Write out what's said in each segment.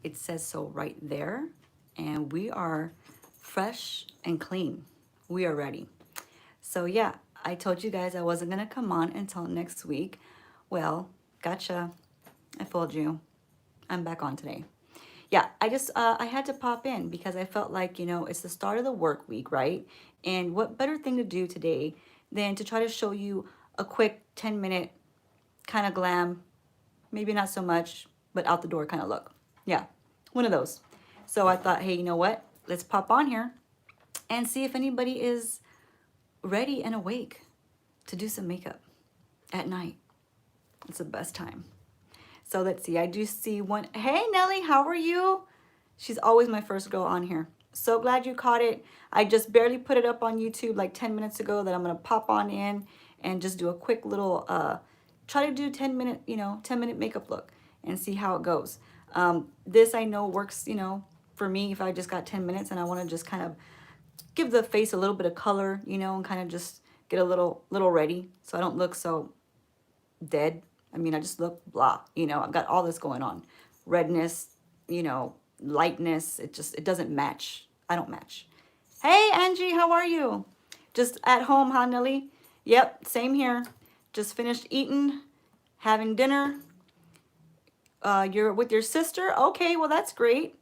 it says so right there. And we are fresh and clean. We are ready. So yeah, I told you guys I wasn't gonna come on until next week. Well, gotcha. I fooled you. I'm back on today. Yeah, I had to pop in because I felt like, it's the start of the work week, right? And what better thing to do today than to try to show you a quick 10-minute kind of glam, maybe not so much, but out the door kind of look. Yeah, one of those. So I thought, hey, you know what? Let's pop on here and see if anybody is ready and awake to do some makeup at night. It's the best time. So let's see. I do see one. Hey, Nelly, how are you? She's always my first girl on here. So glad you caught it. I just barely put it up on YouTube like 10 minutes ago that I'm going to pop on in and just do a quick little, try to do 10-minute, 10-minute makeup look and see how it goes. This I know works, for me if I just got 10 minutes and I want to just kind of give the face a little bit of color, and kind of just get a little ready so I don't look so dead. I mean, I just look blah, I've got all this going on. Redness, lightness. It doesn't match. I don't match. Hey, Angie, how are you? Just at home, huh, Nelly? Yep, same here. Just finished eating, having dinner. You're with your sister? Okay, well, that's great.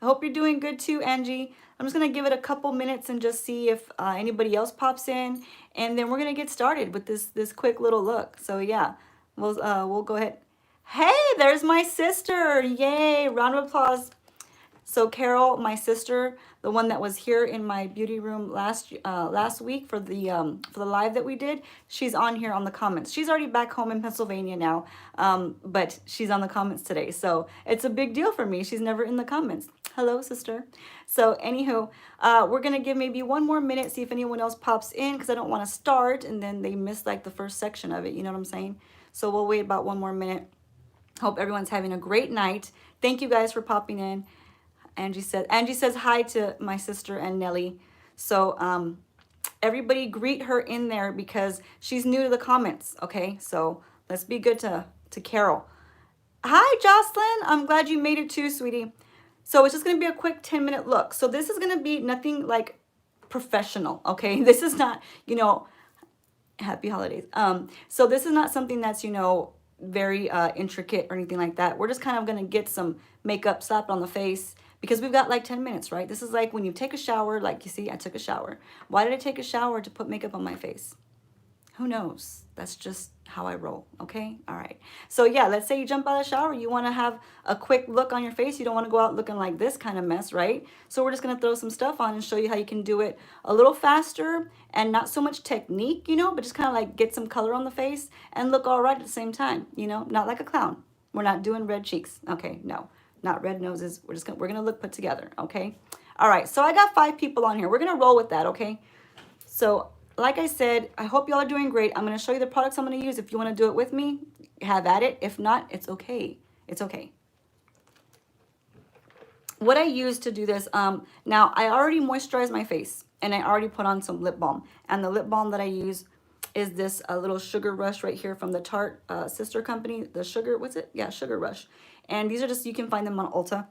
I hope you're doing good too, Angie. I'm just going to give it a couple minutes and just see if anybody else pops in. And then we're going to get started with this quick little look. So, yeah, we'll go ahead. Hey, there's my sister. Yay, round of applause. So Carol, my sister, the one that was here in my beauty room last week for the live that we did, she's on here on the comments. She's already back home in Pennsylvania now, but she's on the comments today. So it's a big deal for me. She's never in the comments. Hello, sister. So anywho, we're gonna give maybe one more minute, see if anyone else pops in, because I don't want to start and then they miss like the first section of it. You know what I'm saying? So we'll wait about one more minute. Hope everyone's having a great night. Thank you guys for popping in. Angie says hi to my sister and Nelly. So everybody greet her in there because she's new to the comments. Okay, so let's be good to Carol. Hi, Jocelyn. I'm glad you made it too, sweetie. So it's just going to be a quick 10-minute look. So this is going to be nothing like professional. Okay, this is not, happy holidays. So this is not something that's, very intricate or anything like that. We're just kind of going to get some makeup slapped on the face because we've got like 10 minutes, right? This is like when you take a shower, like you see, I took a shower. Why did I take a shower to put makeup on my face? Who knows? That's just how I roll, okay? All right. So yeah, let's say you jump out of the shower. You want to have a quick look on your face. You don't want to go out looking like this kind of mess, right? So we're just going to throw some stuff on and show you how you can do it a little faster and not so much technique, but just kind of like get some color on the face and look all right at the same time, not like a clown. We're not doing red cheeks. Okay, no, not red noses. We're going to look put together, okay? All right, so I got 5 people on here. We're going to roll with that, okay? So like I said, I hope y'all are doing great. I'm going to show you the products I'm going to use. If you want to do it with me, have at it. If not, it's okay. It's okay. What I use to do this, now I already moisturized my face and I already put on some lip balm. And the lip balm that I use is this little Sugar Rush right here from the Tarte sister company. The Sugar, what's it? Yeah, Sugar Rush. And these are just, you can find them on Ulta.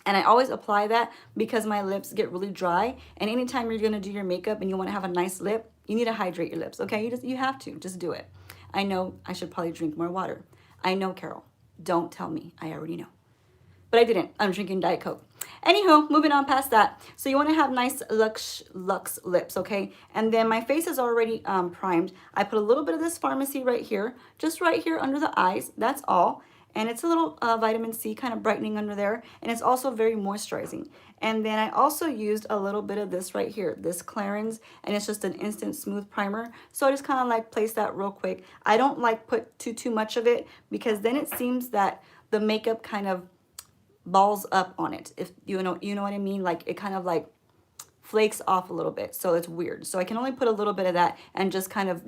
And I always apply that because my lips get really dry. And anytime you're going to do your makeup and you want to have a nice lip, you need to hydrate your lips, okay? You have to. Just do it. I know I should probably drink more water. I know, Carol. Don't tell me. I already know. But I didn't. I'm drinking Diet Coke. Anywho, moving on past that. So you want to have nice luxe lips, okay? And then my face is already primed. I put a little bit of this Pharmacy right here, just right here under the eyes. That's all. And it's a little vitamin C kind of brightening under there. And it's also very moisturizing. And then I also used a little bit of this right here, this Clarins. And it's just an instant smooth primer. So I just kind of like place that real quick. I don't like put too much of it because then it seems that the makeup kind of balls up on it. If you know what I mean? Like it kind of like flakes off a little bit, so it's weird. So I can only put a little bit of that and just kind of,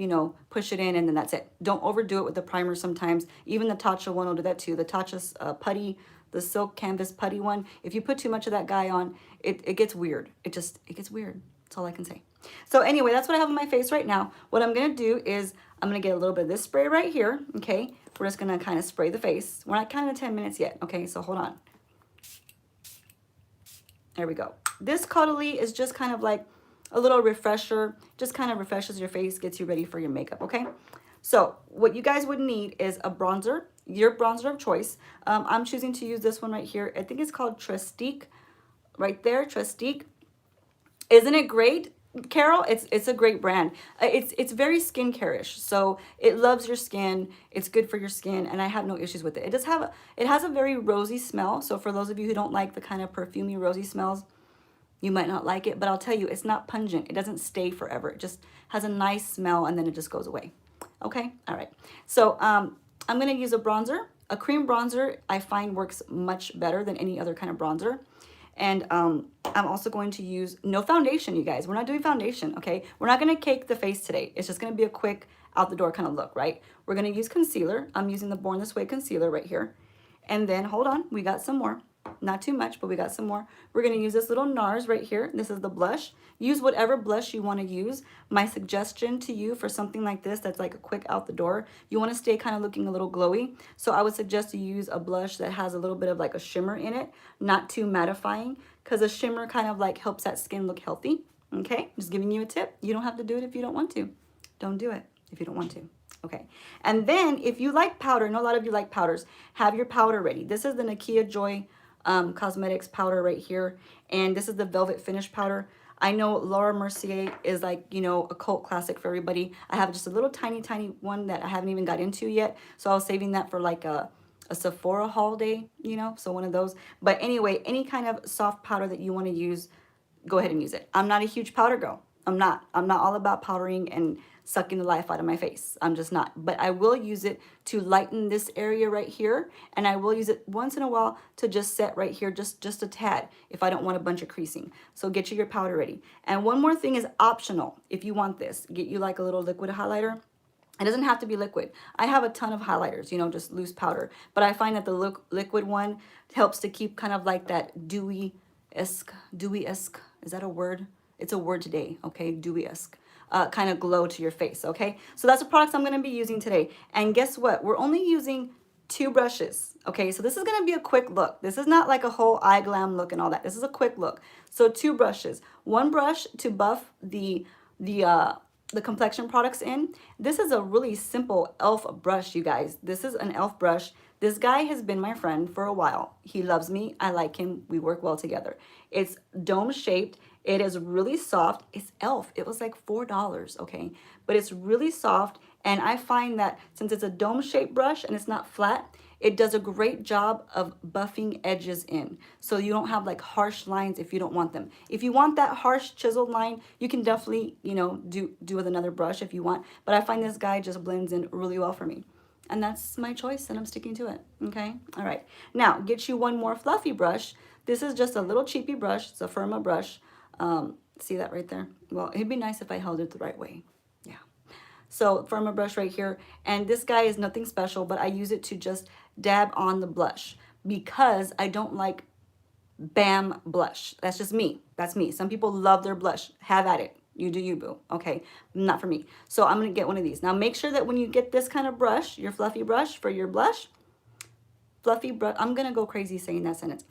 push it in and then that's it. Don't overdo it with the primer sometimes. Even the Tatcha one will do that too. The Tatcha's putty, the silk canvas putty one, if you put too much of that guy on, it gets weird. It gets weird. That's all I can say. So anyway, that's what I have on my face right now. What I'm going to do is I'm going to get a little bit of this spray right here, okay? We're just going to kind of spray the face. We're not counting the 10 minutes yet, okay? So hold on. There we go. This Caudalie is just kind of like a little refresher, just kind of refreshes your face, gets you ready for your makeup, okay? So what you guys would need is a bronzer, your bronzer of choice. I'm choosing to use this one right here. I think it's called Trestique, right there, Trestique. Isn't it great, Carol? It's a great brand. It's very skincare-ish, so it loves your skin. It's good for your skin, and I have no issues with it. It has a very rosy smell. So for those of you who don't like the kind of perfumey rosy smells, you might not like it, but I'll tell you, it's not pungent. It doesn't stay forever. It just has a nice smell, and then it just goes away. Okay, all right. So I'm gonna use a bronzer. A cream bronzer I find works much better than any other kind of bronzer. And I'm also going to use no foundation, you guys. We're not doing foundation, okay? We're not gonna cake the face today. It's just gonna be a quick out the door kind of look, right? We're gonna use concealer. I'm using the Born This Way concealer right here. And then, hold on, we got some more. Not too much, but we got some more. We're gonna use this little Nars right here. This is the blush. Use whatever blush you wanna use. My suggestion to you for something like this that's like a quick out the door, you wanna stay kind of looking a little glowy. So I would suggest you use a blush that has a little bit of like a shimmer in it, not too mattifying, because a shimmer kind of like helps that skin look healthy. Okay, just giving you a tip. You don't have to do it if you don't want to. Don't do it if you don't want to. Okay, and then if you like powder, I know a lot of you like powders, have your powder ready. This is the Nikkia Joy Cosmetics powder right here, and this is the Velvet Finish powder. I know Laura Mercier is like, you know, a cult classic for everybody. I have just a little tiny one that I haven't even got into yet, so I was saving that for like a Sephora haul day, you know, so one of those. But anyway, any kind of soft powder that you want to use, go ahead and use it. I'm not a huge powder girl. I'm not all about powdering and sucking the life out of my face. I'm just not. But I will use it to lighten this area right here. And I will use it once in a while to just set right here, just a tad, if I don't want a bunch of creasing. So get you your powder ready. And one more thing is optional. If you want this, get you like a little liquid highlighter. It doesn't have to be liquid. I have a ton of highlighters, you know, just loose powder. But I find that the liquid one helps to keep kind of like that dewy-esque, is that a word? It's a word today, okay, dewy-esque. Kind of glow to your face, okay? So that's the products I'm going to be using today. And guess what? We're only using 2 brushes, okay? So this is going to be a quick look. This is not like a whole eye glam look and all that. This is a quick look. So 2 brushes. One brush to buff the complexion products in. This is a really simple e.l.f. brush, you guys. This is an e.l.f. brush. This guy has been my friend for a while. He loves me. I like him. We work well together. It's dome shaped. It is really soft. It's e.l.f. It was like $4, okay? But it's really soft, and I find that since it's a dome-shaped brush and it's not flat, it does a great job of buffing edges in. So you don't have like harsh lines if you don't want them. If you want that harsh chiseled line, you can definitely, you know, do with another brush if you want. But I find this guy just blends in really well for me. And that's my choice, and I'm sticking to it, okay? All right. Now, get you one more fluffy brush. This is just a little cheapy brush. It's a Firma brush. See that right there? Well, it'd be nice if I held it the right way. Yeah. So Firma brush right here. And this guy is nothing special, but I use it to just dab on the blush because I don't like bam blush. That's just me. That's me. Some people love their blush. Have at it. You do you, boo. Okay. Not for me. So I'm going to get one of these. Now make sure that when you get this kind of brush, your fluffy brush for your blush, fluffy brush, I'm gonna go crazy saying that sentence.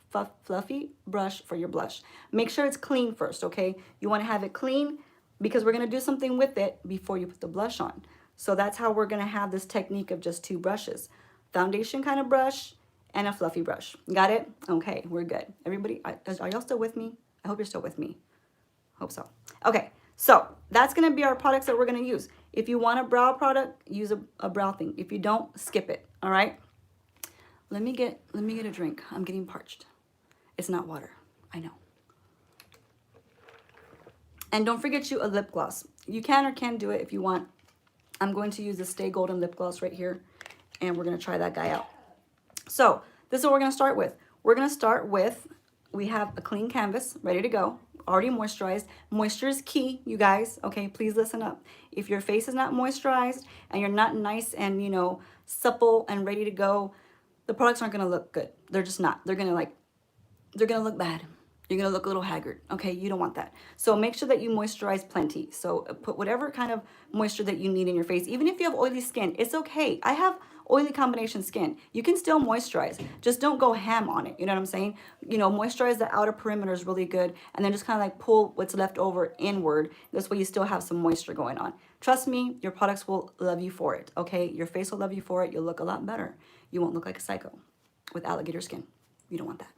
Fluffy brush for your blush. Make sure it's clean first, okay? You wanna have it clean because we're gonna do something with it before you put the blush on. So that's how we're gonna have this technique of just 2 brushes. Foundation kind of brush and a fluffy brush. Got it? Okay, we're good. Everybody, are y'all still with me? I hope you're still with me. Hope so. Okay, so that's gonna be our products that we're gonna use. If you want a brow product, use a brow thing. If you don't, skip it, all right? Let me get a drink. I'm getting parched. It's not water. I know. And don't forget you a lip gloss. You can or can do it if you want. I'm going to use the Stay Golden lip gloss right here, and we're going to try that guy out. So this is what we're going to start with. We're going to start with, we have a clean canvas ready to go, already moisturized. Moisture is key, you guys. Okay, please listen up. If your face is not moisturized and you're not nice and, you know, supple and ready to go, the products aren't gonna look good. They're just not. They're gonna look bad. You're gonna look a little haggard. Okay, you don't want that. So make sure that you moisturize plenty. So put whatever kind of moisture that you need in your face. Even if you have oily skin, it's okay. I have oily combination skin, you can still moisturize. Just don't go ham on it. You know what I'm saying? You know, moisturize the outer perimeter is really good. And then just kind of like pull what's left over inward. This way you still have some moisture going on. Trust me, your products will love you for it, okay? Your face will love you for it. You'll look a lot better. You won't look like a psycho with alligator skin. You don't want that.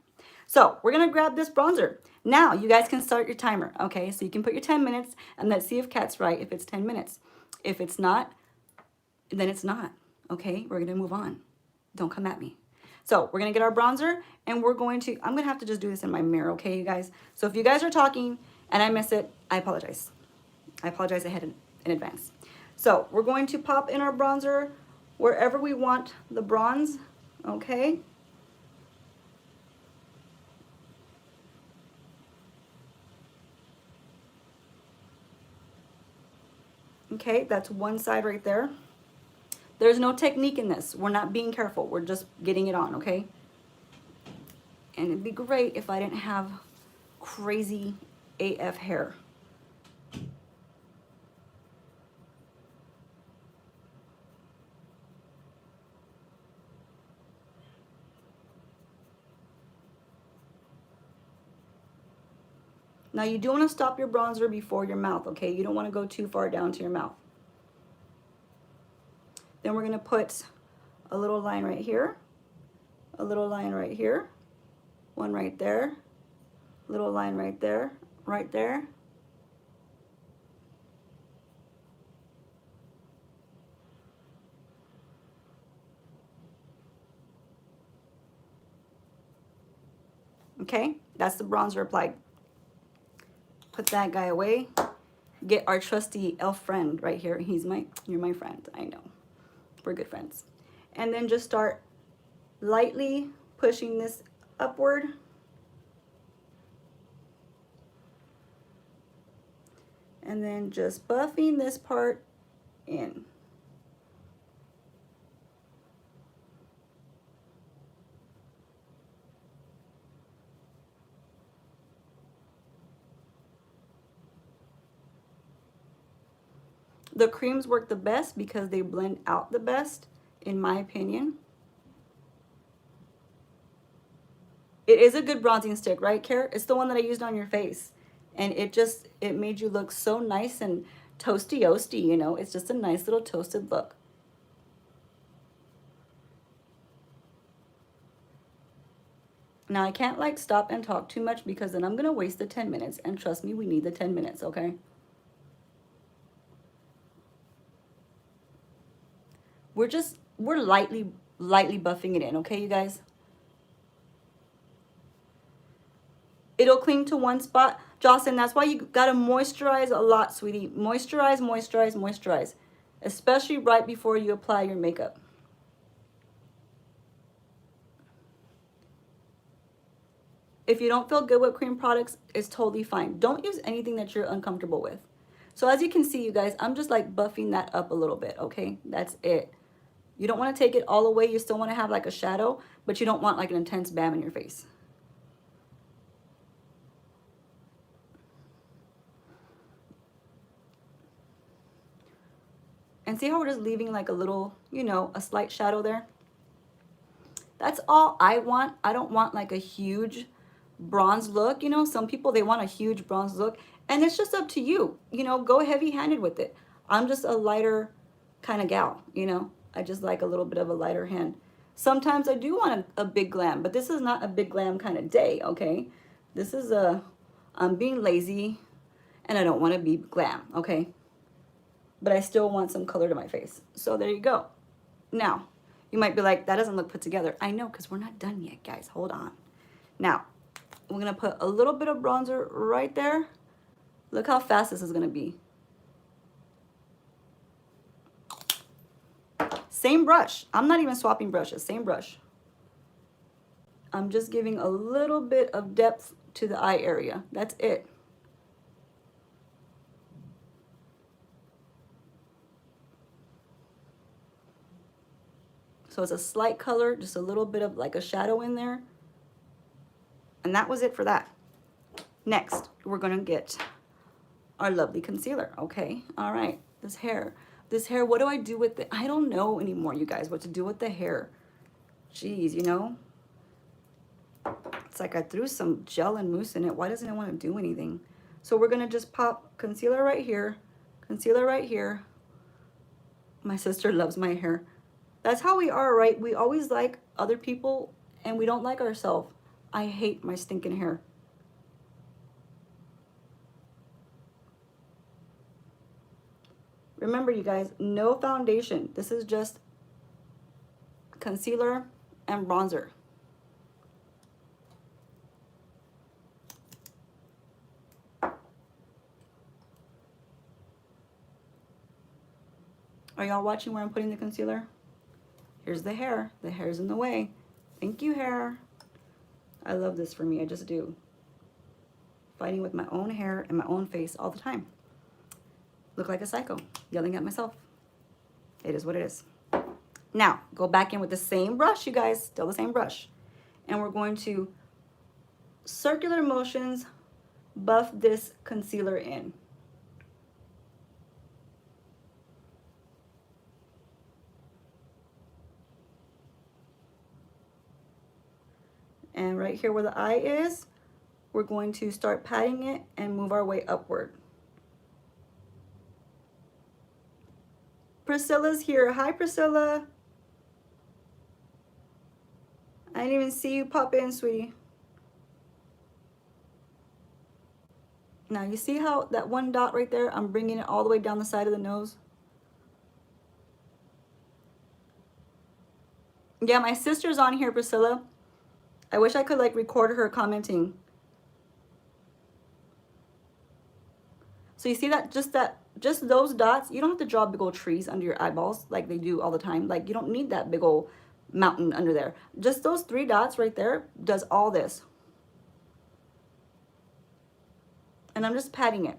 So we're gonna grab this bronzer. Now you guys can start your timer, okay? So you can put your 10 minutes and let's see if Kat's right, if it's 10 minutes. If it's not, then it's not, okay? We're gonna move on. Don't come at me. So we're gonna get our bronzer and we're going to, I'm gonna have to just do this in my mirror, okay, you guys? So if you guys are talking and I miss it, I apologize. I apologize ahead in advance. So we're going to pop in our bronzer wherever we want the bronze, okay? Okay, that's one side right there. There's no technique in this. We're not being careful. We're just getting it on, okay? And it'd be great if I didn't have crazy AF hair. Now you do want to stop your bronzer before your mouth, okay? You don't want to go too far down to your mouth. Then we're going to put a little line right here, a little line right here, one right there, little line right there, right there. Okay, that's the bronzer applied. Put that guy away. Get our trusty elf friend right here. You're my friend, I know. We're good friends. And then just start lightly pushing this upward. And then just buffing this part in. The creams work the best because they blend out the best, in my opinion. It is a good bronzing stick, right, Kara? It's the one that I used on your face. And it made you look so nice and toasty-oasty, you know? It's just a nice little toasted look. Now, I can't like stop and talk too much because then I'm going to waste the 10 minutes. And trust me, we need the 10 minutes, okay? We're lightly buffing it in, okay, you guys? It'll cling to one spot. Jocelyn, that's why you gotta moisturize a lot, sweetie. Moisturize, moisturize, moisturize. Especially right before you apply your makeup. If you don't feel good with cream products, it's totally fine. Don't use anything that you're uncomfortable with. So as you can see, you guys, I'm just like buffing that up a little bit, okay? That's it. You don't want to take it all away. You still want to have like a shadow, but you don't want like an intense bam in your face. And see how we're just leaving like a little, you know, a slight shadow there? That's all I want. I don't want like a huge bronze look. You know, some people, they want a huge bronze look. And it's just up to you. You know, go heavy-handed with it. I'm just a lighter kind of gal, you know. I just like a little bit of a lighter hand. Sometimes I do want a big glam, but this is not a big glam kind of day, okay? This is I'm being lazy and I don't want to be glam, okay? But I still want some color to my face. So there you go. Now, you might be like, that doesn't look put together. I know, because we're not done yet, guys. Hold on. Now, we're going to put a little bit of bronzer right there. Look how fast this is going to be. Same brush. I'm not even swapping brushes. Same brush. I'm just giving a little bit of depth to the eye area. That's it. So it's a slight color, just a little bit of like a shadow in there. And that was it for that. Next, we're going to get our lovely concealer. Okay. All right. This hair. This hair, what do I do with it? I don't know anymore, you guys, what to do with the hair. Jeez, you know? It's like I threw some gel and mousse in it. Why doesn't it want to do anything? So we're going to just pop concealer right here, concealer right here. My sister loves my hair. That's how we are, right? We always like other people and we don't like ourselves. I hate my stinking hair. Remember, you guys, no foundation. This is just concealer and bronzer. Are y'all watching where I'm putting the concealer? Here's the hair. The hair's in the way. Thank you, hair. I love this for me. I just do. Fighting with my own hair and my own face all the time. Look like a psycho, yelling at myself. It is what it is. Now, go back in with the same brush, you guys. Still the same brush. And we're going to circular motions buff this concealer in. And right here where the eye is, we're going to start patting it and move our way upward. Priscilla's here. Hi, Priscilla. I didn't even see you pop in, sweetie. Now, you see how that one dot right there, I'm bringing it all the way down the side of the nose? Yeah, my sister's on here, Priscilla. I wish I could like record her commenting. So you see that, just those dots, you don't have to draw big old trees under your eyeballs like they do all the time. Like you don't need that big old mountain under there. Just those 3 dots right there does all this. And I'm just patting it.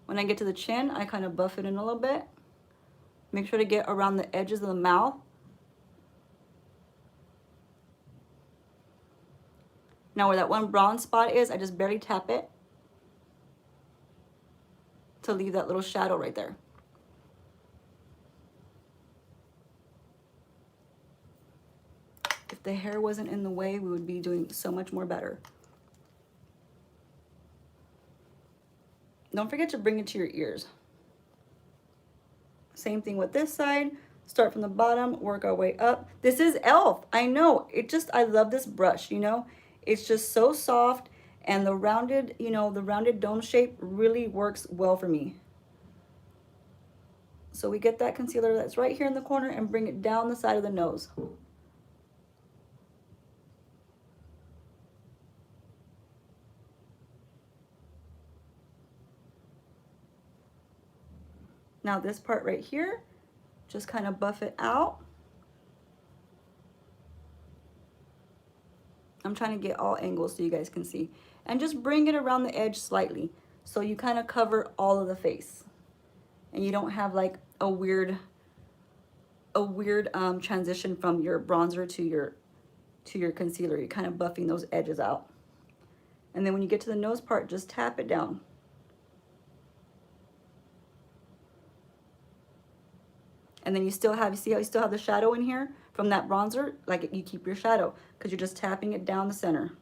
When I get to the chin, I kind of buff it in a little bit. Make sure to get around the edges of the mouth. Now where that one bronze spot is, I just barely tap it to leave that little shadow right there. If the hair wasn't in the way, we would be doing so much more better. Don't forget to bring it to your ears. Same thing with this side. Start from the bottom, work our way up. This is e.l.f. I know. I love this brush, you know. It's just so soft, and the rounded, you know, the rounded dome shape really works well for me. So we get that concealer that's right here in the corner and bring it down the side of the nose. Now this part right here, just kind of buff it out. I'm trying to get all angles so you guys can see. And just bring it around the edge slightly. So you kind of cover all of the face. And you don't have like a weird transition from your bronzer to your concealer. You're kind of buffing those edges out. And then when you get to the nose part, just tap it down. And then you see how you still have the shadow in here from that bronzer? Like you keep your shadow because you're just tapping it down the center.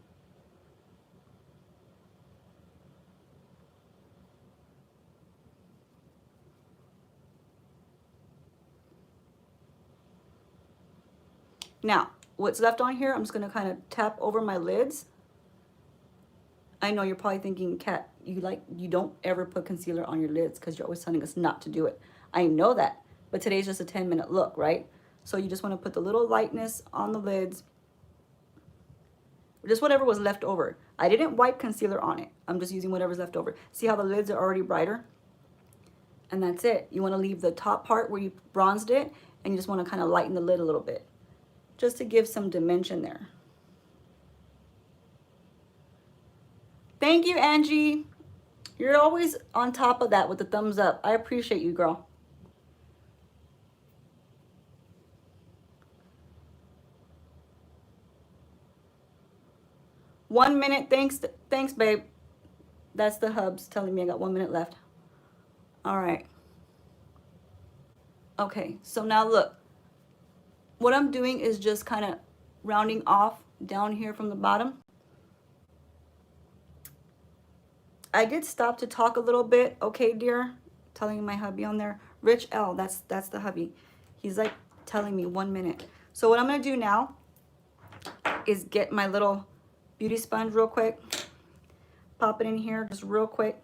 Now, what's left on here, I'm just gonna kind of tap over my lids. I know you're probably thinking, Kat, you don't ever put concealer on your lids because you're always telling us not to do it. I know that. But today's just a 10-minute look, right? So you just want to put the little lightness on the lids. Just whatever was left over. I didn't wipe concealer on it. I'm just using whatever's left over. See how the lids are already brighter? And that's it. You want to leave the top part where you bronzed it, and you just want to kind of lighten the lid a little bit. Just to give some dimension there. Thank you, Angie. You're always on top of that with the thumbs up. I appreciate you, girl. One minute, thanks, babe. That's the hubs telling me I got 1 minute left. All right. Okay, so now look. What I'm doing is just kind of rounding off down here from the bottom. I did stop to talk a little bit, okay, dear? Telling my hubby on there. Rich L, that's the hubby. He's like telling me 1 minute. So what I'm gonna do now is get my little beauty sponge real quick. Pop it in here just real quick.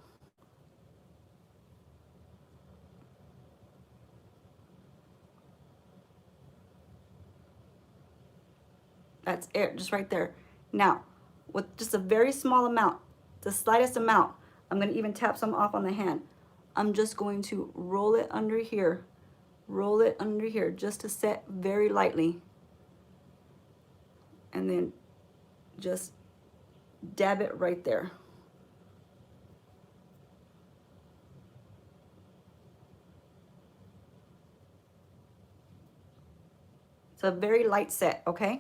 That's it, just right there. Now, with just a very small amount, the slightest amount, I'm gonna even tap some off on the hand. I'm just going to roll it under here. Roll it under here just to set very lightly. And then just dab it right there. It's a very light set, okay?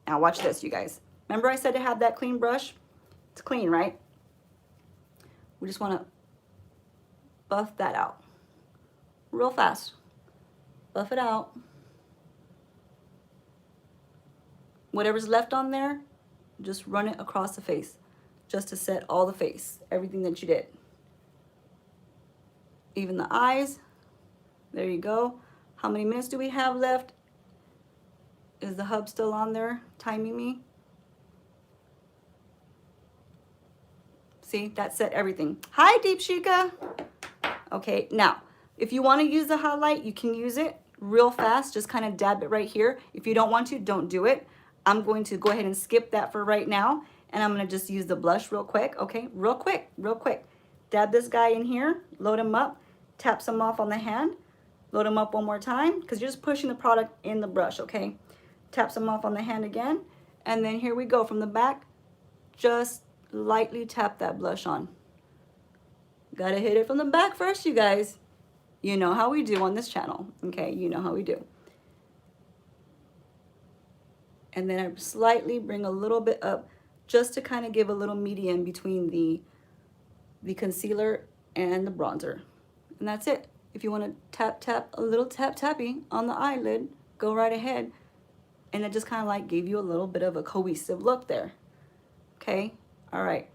Now watch this, you guys. Remember I said to have that clean brush? It's clean, right? We just want to buff that out real fast. Buff it out. Whatever's left on there, just run it across the face just to set all the face, everything that you did. Even the eyes. There you go. How many minutes do we have left? Is the hub still on there timing me? See, that set everything. Hi, Deep Shika. Okay, now, if you want to use the highlight, you can use it real fast. Just kind of dab it right here. If you don't want to, don't do it. I'm going to go ahead and skip that for right now. And I'm going to just use the blush real quick. Okay, real quick, real quick. Dab this guy in here. Load him up. Tap some off on the hand. Load him up one more time because you're just pushing the product in the brush, okay? Tap some off on the hand again. And then here we go from the back. Just lightly tap that blush on. Gotta hit it from the back first, you guys. You know how we do on this channel, okay? You know how we do. And then I slightly bring a little bit up just to kind of give a little medium between the concealer and the bronzer. And that's it. If you want to tap, a little tappy on the eyelid, go right ahead. And it just kind of like gave you a little bit of a cohesive look there. Okay, all right.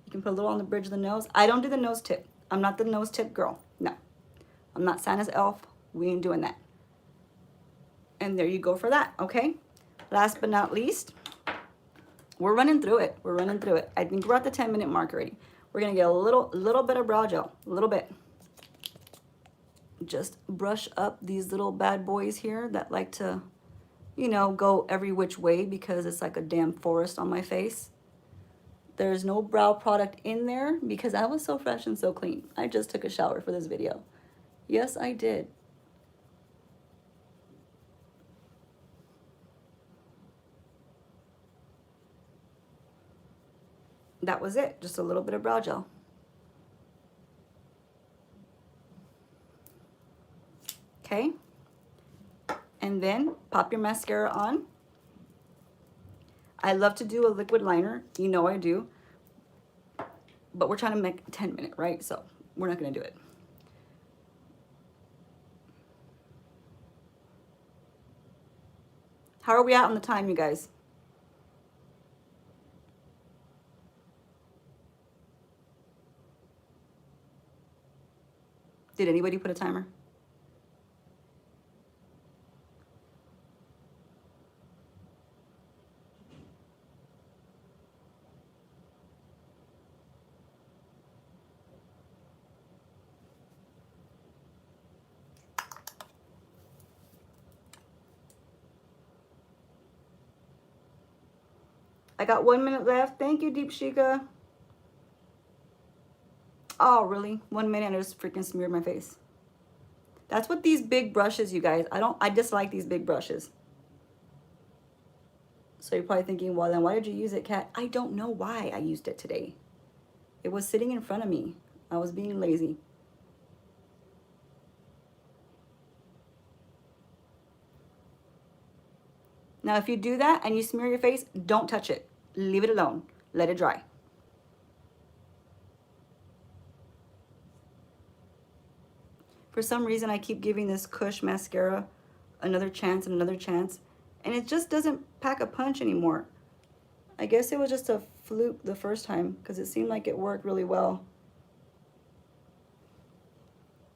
You can put a little on the bridge of the nose. I don't do the nose tip. I'm not the nose tip girl. No, I'm not Santa's elf. We ain't doing that. And there you go for that, okay? Last but not least, we're running through it. We're running through it. I think we're at the 10-minute mark already. We're gonna get a little bit of brow gel, a little bit. Just brush up these little bad boys here that like to, you know, go every which way because it's like a damn forest on my face. There's no brow product in there because I was so fresh and so clean. I just took a shower for this video. Yes, I did. That was it, just a little bit of brow gel. Okay, and then pop your mascara on. I love to do a liquid liner, you know I do, but we're trying to make a 10-minute, right? So we're not gonna do it. How are we at on the time, you guys? Did anybody put a timer? I got 1 minute left. Thank you, Deep Shika. Oh, really? 1 minute and I just freaking smeared my face. That's what these big brushes, you guys. I dislike these big brushes. So you're probably thinking, well, then why did you use it, Kat? I don't know why I used it today. It was sitting in front of me. I was being lazy. Now, if you do that and you smear your face, don't touch it. Leave it alone. Let it dry. For some reason, I keep giving this Kush mascara another chance and another chance, and it just doesn't pack a punch anymore. I guess it was just a fluke the first time because it seemed like it worked really well.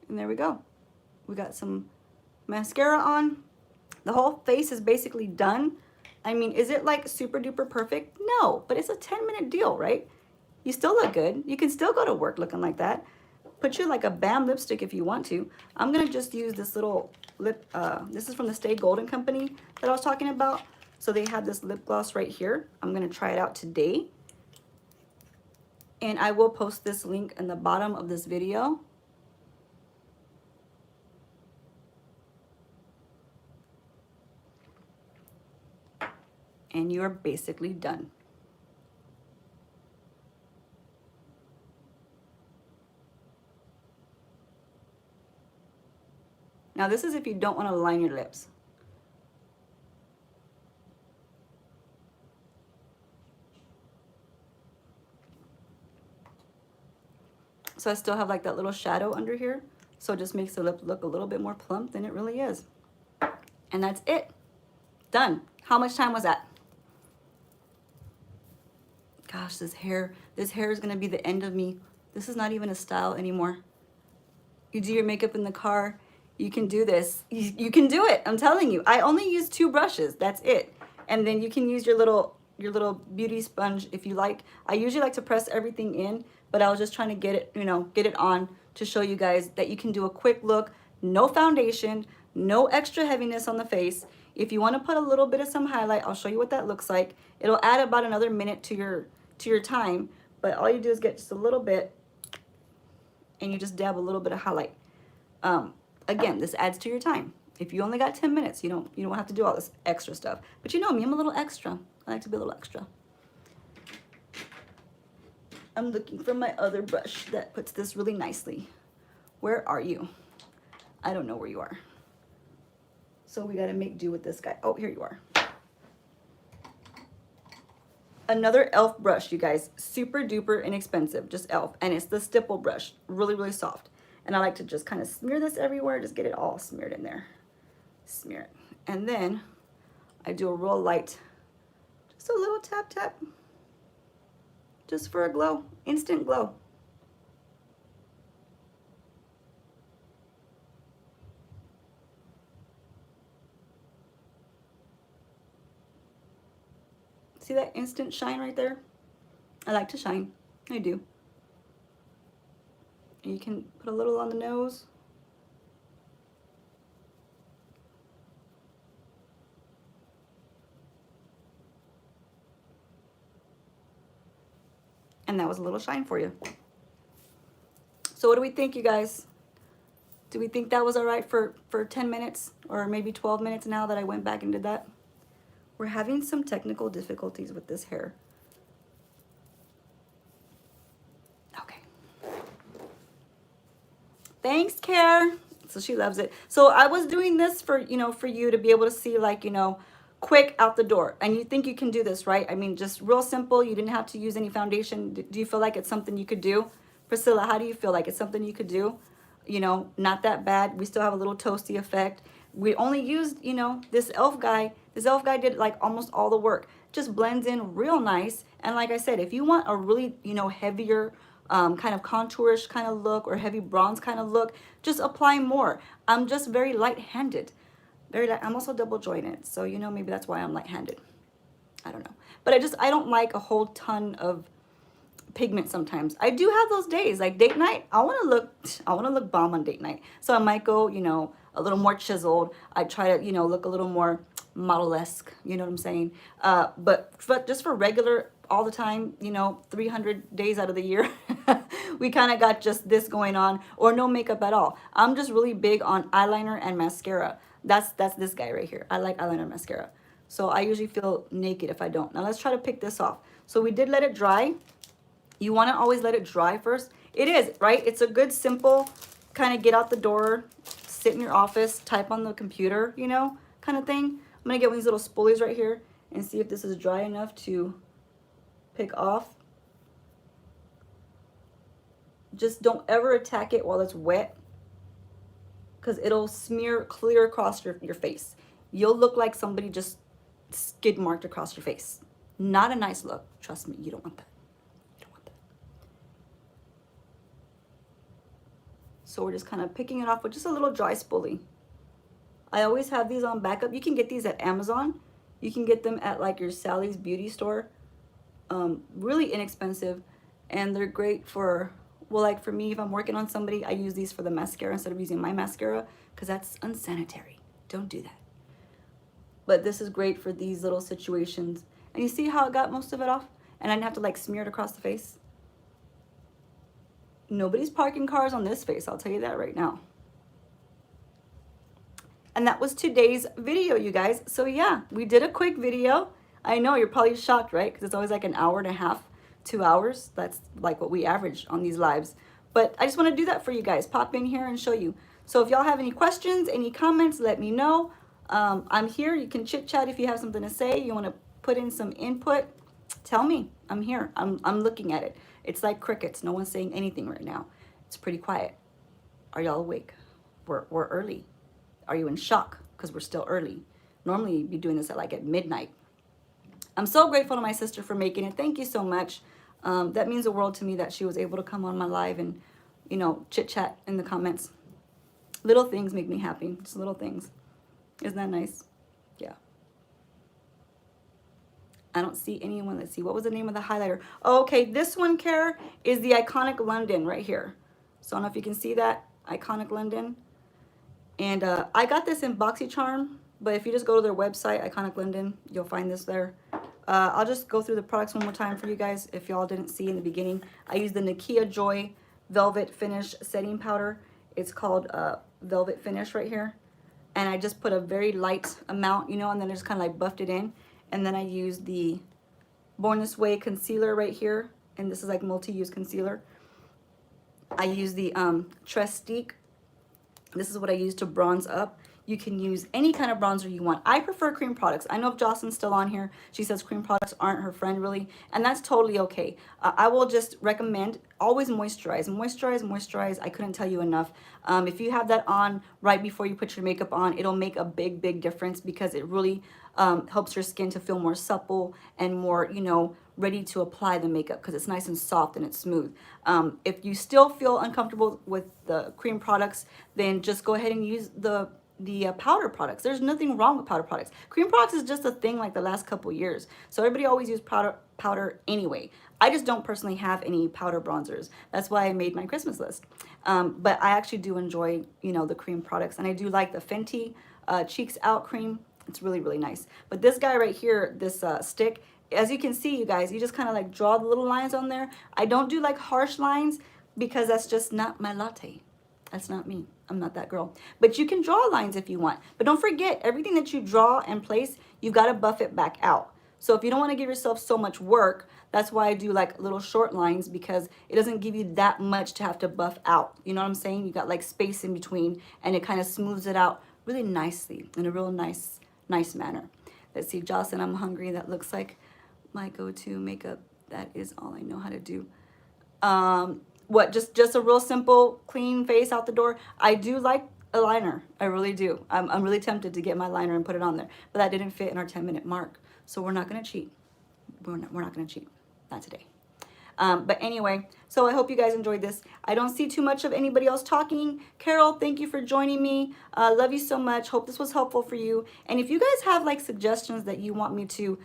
And there we go. We got some mascara on. The whole face is basically done. I mean, is it like super duper perfect? No, but it's a 10-minute deal, right? You still look good. You can still go to work looking like that. Put you like a BAM lipstick if you want to. I'm gonna just use this little lip, this is from the Stay Golden company that I was talking about. So they have this lip gloss right here. I'm gonna try it out today. And I will post this link in the bottom of this video. And you're basically done. Now this is if you don't want to line your lips. So I still have like that little shadow under here. So it just makes the lip look a little bit more plump than it really is. And that's it. Done. How much time was that? Gosh, this hair is gonna be the end of me. This is not even a style anymore. You do your makeup in the car, you can do this. You can do it, I'm telling you. I only use 2 brushes, that's it. And then you can use your little beauty sponge if you like. I usually like to press everything in, but I was just trying to get it, you know, get it on to show you guys that you can do a quick look, no foundation, no extra heaviness on the face. If you want to put a little bit of some highlight, I'll show you what that looks like. It'll add about another minute to your time, but all you do is get just a little bit and you just dab a little bit of highlight. Again, this adds to your time. If you only got 10 minutes, you don't have to do all this extra stuff. But you know me, I'm a little extra. I like to be a little extra. I'm looking for my other brush that puts this really nicely. Where are you? I don't know where you are. So we gotta make do with this guy. Oh, here you are. Another e.l.f. brush, you guys. Super duper inexpensive, just e.l.f. And it's the stipple brush, really, really soft. And I like to just kind of smear this everywhere, just get it all smeared in there. Smear it. And then I do a real light, just a little tap, tap. Just for a glow, instant glow. See that instant shine right there? I like to shine, I do. You can put a little on the nose. And that was a little shine for you. So what do we think, you guys? Do we think that was all right for 10 minutes or maybe 12 minutes now that I went back and did that? We're having some technical difficulties with this hair. Okay. Thanks, Care. So she loves it. So I was doing this for, for you to be able to see, like, quick out the door. And you think you can do this, right? I mean, just real simple. You didn't have to use any foundation. Do you feel like it's something you could do? Priscilla, how do you feel like it's something you could do? Not that bad. We still have a little toasty effect. We only used, this e.l.f. guy. This e.l.f. guy did like almost all the work. Just blends in real nice. And like I said, if you want a really, heavier, kind of contourish kind of look or heavy bronze kind of look, just apply more. I'm just very light-handed. I'm also double jointed, so maybe that's why I'm light-handed. I don't know, but I don't like a whole ton of pigment sometimes. I do have those days, like date night. I want to look bomb on date night, so I might go, a little more chiseled. I try to, look a little more model-esque. You know what I'm saying? But just for regular, all the time, 300 days out of the year, we kind of got just this going on, or no makeup at all. I'm just really big on eyeliner and mascara. That's this guy right here. I like eyeliner and mascara. So I usually feel naked if I don't. Now let's try to pick this off. So we did let it dry. You want to always let it dry first. It is, right? It's a good, simple, kind of get out the door, sit in your office, type on the computer, kind of thing. I'm going to get one of these little spoolies right here and see if this is dry enough to pick off. Just don't ever attack it while it's wet. because it'll smear clear across your face. You'll look like somebody just skid marked across your face. Not a nice look. Trust me, you don't want that. You don't want that. So we're just kind of picking it off with just a little dry spoolie. I always have these on backup. You can get these at Amazon. You can get them at like your Sally's Beauty store. Really inexpensive, and they're great for, well, like for me, if I'm working on somebody, I use these for the mascara instead of using my mascara, because that's unsanitary. Don't do that. But this is great for these little situations. And you see how it got most of it off? And I didn't have to like smear it across the face. Nobody's parking cars on this face, I'll tell you that right now. And that was today's video, you guys. So yeah, we did a quick video. I know you're probably shocked, right? Because it's always like an hour and a half, 2 hours. That's like what we average on these lives. But I just want to do that for you guys. Pop in here and show you. So if y'all have any questions, any comments, let me know. I'm here. You can chit chat if you have something to say. You want to put in some input, tell me. I'm here. I'm looking at it. It's like crickets. No one's saying anything right now. It's pretty quiet. Are y'all awake? We're early. Are you in shock? Because we're still early. Normally you'd be doing this at midnight. I'm so grateful to my sister for making it. Thank you so much. That means the world to me that she was able to come on my live and, you know, chit chat in the comments. Little things make me happy. Just little things. Isn't that nice? Yeah. I don't see anyone. Let's see. What was the name of the highlighter? Oh, okay. This one, Care, is the Iconic London right here. So I don't know if you can see that. Iconic London. And I got this in BoxyCharm. But if you just go to their website, Iconic London, you'll find this there. I'll just go through the products one more time for you guys if y'all didn't see in the beginning. I use the Nikkia Joy Velvet Finish Setting Powder. It's called Velvet Finish right here. And I just put a very light amount, you know, and then I just kind of like buffed it in. And then I use the Born This Way Concealer right here. And this is like multi-use concealer. I use the Trestique. This is what I use to bronze up. You can use any kind of bronzer you want. I prefer cream products. I know if Jocelyn's still on here, she says cream products aren't her friend really, and that's totally okay. I will just recommend always moisturize. Moisturize, moisturize. I couldn't tell you enough. If you have that on right before you put your makeup on, it'll make a big, big difference because it really helps your skin to feel more supple and more, you know, ready to apply the makeup because it's nice and soft and it's smooth. If you still feel uncomfortable with the cream products, then just go ahead and use the powder products. There's nothing wrong with powder products. Cream products is just a thing like the last couple years. So everybody always use powder anyway. I just don't personally have any powder bronzers. That's why I made my Christmas list. But I actually do enjoy, you know, the cream products. And I do like the Fenty Cheeks Out cream. It's really, really nice. But this guy right here, this stick, as you can see, you guys, you just kind of like draw the little lines on there. I don't do like harsh lines because that's just not my latte. That's not me. I'm not that girl. But you can draw lines if you want. But don't forget, everything that you draw and place, you've got to buff it back out. So if you don't want to give yourself so much work, that's why I do like little short lines because it doesn't give you that much to have to buff out. You know what I'm saying? You got like space in between and it kind of smooths it out really nicely in a real nice manner. Let's see, Jocelyn, I'm hungry. That looks like my go-to makeup. That is all I know how to do. What, just a real simple clean face out the door. I do like a liner. I really do. I'm really tempted to get my liner and put it on there, but that didn't fit in our 10-minute mark, so we're not going to cheat. We're not going to cheat. Not today. But anyway, so I hope you guys enjoyed this. I don't see too much of anybody else talking. Carol, thank you for joining me. Love you so much. Hope this was helpful for you. And if you guys have like suggestions that you want me to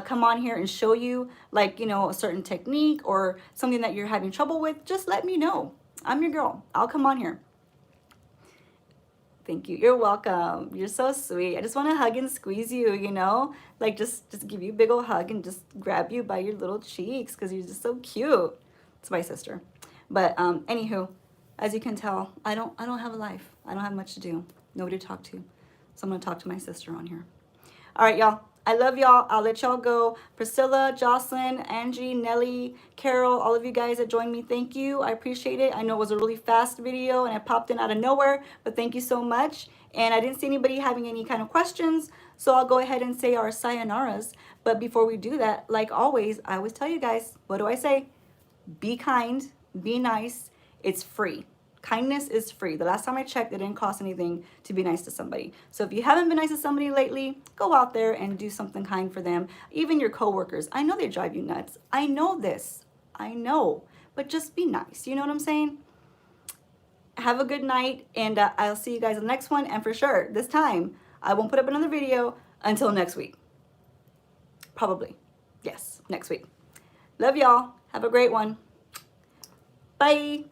come on here and show you, like, you know, a certain technique or something that you're having trouble with, just let me know. I'm your girl. I'll come on here. Thank you. You're welcome. You're so sweet. I just want to hug and squeeze you, you know, like just give you a big old hug and just grab you by your little cheeks because you're just so cute. It's my sister. But anywho, as you can tell, I don't have a life. I don't have much to do. Nobody to talk to. So I'm going to talk to my sister on here. All right, y'all. I love y'all. I'll let y'all go. Priscilla, Jocelyn, Angie, Nelly, Carol, all of you guys that joined me, thank you. I appreciate it. I know it was a really fast video and I popped in out of nowhere, but thank you so much. And I didn't see anybody having any kind of questions, so I'll go ahead and say our sayonaras. But before we do that, like always, I always tell you guys, what do I say? Be kind, be nice. It's free. Kindness is free. The last time I checked, it didn't cost anything to be nice to somebody. So if you haven't been nice to somebody lately, go out there and do something kind for them. Even your coworkers. I know they drive you nuts. I know this. I know. But just be nice. You know what I'm saying? Have a good night, and I'll see you guys in the next one. And for sure, this time, I won't put up another video until next week. Probably. Yes, next week. Love y'all. Have a great one. Bye.